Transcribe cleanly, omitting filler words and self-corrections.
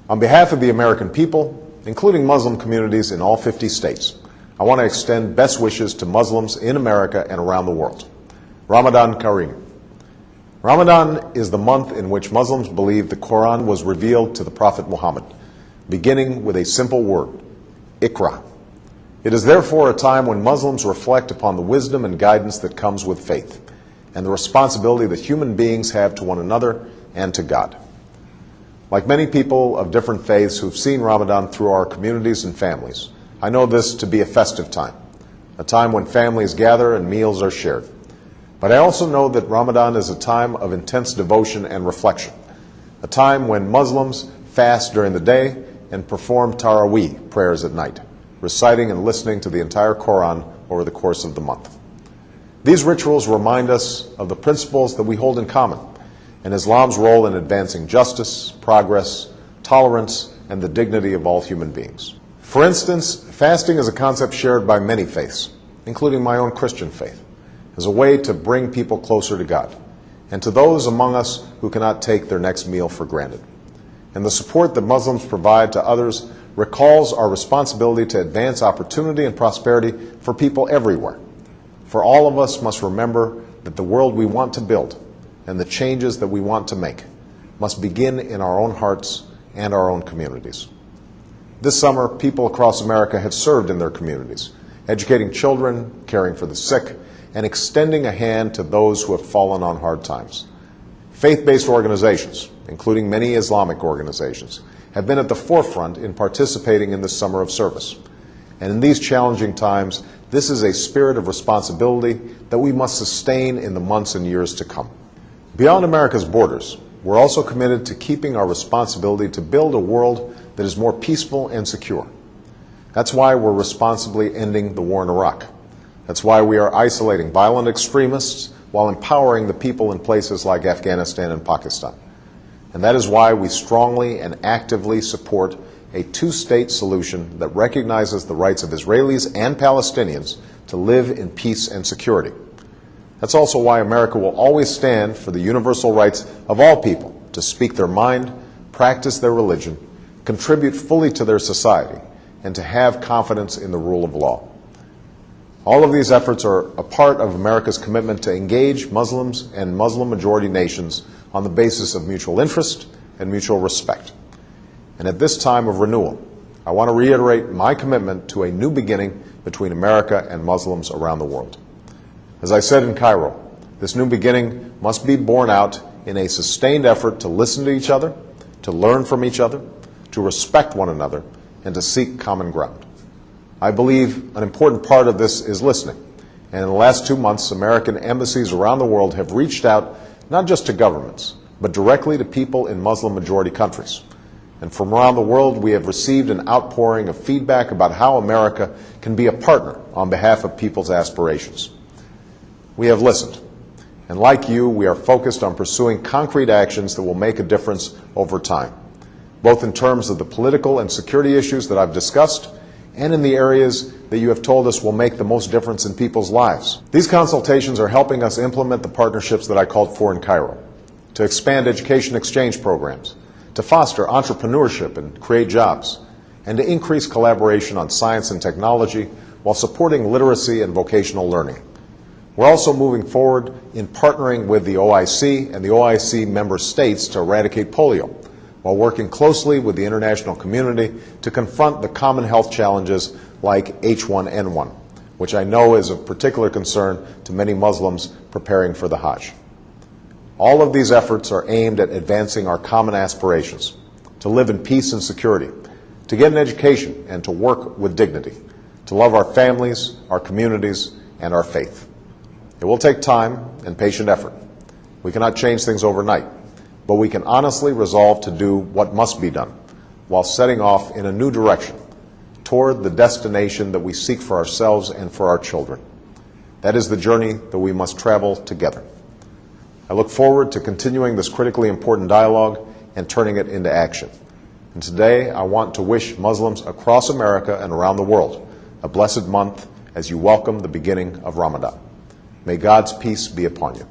On behalf of the American people, including Muslim communities in all 50 states, I want to extend best wishes to Muslims in America and around the world. Ramadan Kareem. Ramadan is the month in which Muslims believe the Quran was revealed to the Prophet Muhammad, beginning with a simple word, Iqra. It is therefore a time when Muslims reflect upon the wisdom and guidance that comes with faith, and the responsibility that human beings have to one another and to God. Like many people of different faiths who've seen Ramadan through our communities and families, I know this to be a festive time, a time when families gather and meals are shared. But I also know that Ramadan is a time of intense devotion and reflection, a time when Muslims fast during the day and perform Taraweeh prayers at night, reciting and listening to the entire Quran over the course of the month. These rituals remind us of the principles that we hold in common, and Islam's role in advancing justice, progress, tolerance, and the dignity of all human beings. For instance, fasting is a concept shared by many faiths, including my own Christian faith, as a way to bring people closer to God, and to those among us who cannot take their next meal for granted. And the support that Muslims provide to others recalls our responsibility to advance opportunity and prosperity for people everywhere. For all of us must remember that the world we want to build and the changes that we want to make must begin in our own hearts and our own communities. This summer, people across America have served in their communities, educating children, caring for the sick, and extending a hand to those who have fallen on hard times. Faith-based organizations, including many Islamic organizations, have been at the forefront in participating in this summer of service. And in these challenging times, this is a spirit of responsibility that we must sustain in the months and years to come. Beyond America's borders, we're also committed to keeping our responsibility to build a world that is more peaceful and secure. That's why we're responsibly ending the war in Iraq. That's why we are isolating violent extremists while empowering the people in places like Afghanistan and Pakistan. And that is why we strongly and actively support a two-state solution that recognizes the rights of Israelis and Palestinians to live in peace and security. That's also why America will always stand for the universal rights of all people to speak their mind, practice their religion, contribute fully to their society, and to have confidence in the rule of law. All of these efforts are a part of America's commitment to engage Muslims and Muslim-majority nations on the basis of mutual interest and mutual respect. And at this time of renewal, I want to reiterate my commitment to a new beginning between America and Muslims around the world. As I said in Cairo, this new beginning must be borne out in a sustained effort to listen to each other, to learn from each other, to respect one another, and to seek common ground. I believe an important part of this is listening. And in the last 2 months, American embassies around the world have reached out not just to governments, but directly to people in Muslim-majority countries. And from around the world, we have received an outpouring of feedback about how America can be a partner on behalf of people's aspirations. We have listened. And like you, we are focused on pursuing concrete actions that will make a difference over time, both in terms of the political and security issues that I've discussed, and in the areas that you have told us will make the most difference in people's lives. These consultations are helping us implement the partnerships that I called for in Cairo, to expand education exchange programs, to foster entrepreneurship and create jobs, and to increase collaboration on science and technology while supporting literacy and vocational learning. We're also moving forward in partnering with the OIC and the OIC member states to eradicate polio, while working closely with the international community to confront the common health challenges like H1N1, which I know is of particular concern to many Muslims preparing for the Hajj. All of these efforts are aimed at advancing our common aspirations, to live in peace and security, to get an education and to work with dignity, to love our families, our communities, and our faith. It will take time and patient effort. We cannot change things overnight, but we can honestly resolve to do what must be done while setting off in a new direction toward the destination that we seek for ourselves and for our children. That is the journey that we must travel together. I look forward to continuing this critically important dialogue and turning it into action. And today I want to wish Muslims across America and around the world a blessed month as you welcome the beginning of Ramadan. May God's peace be upon you.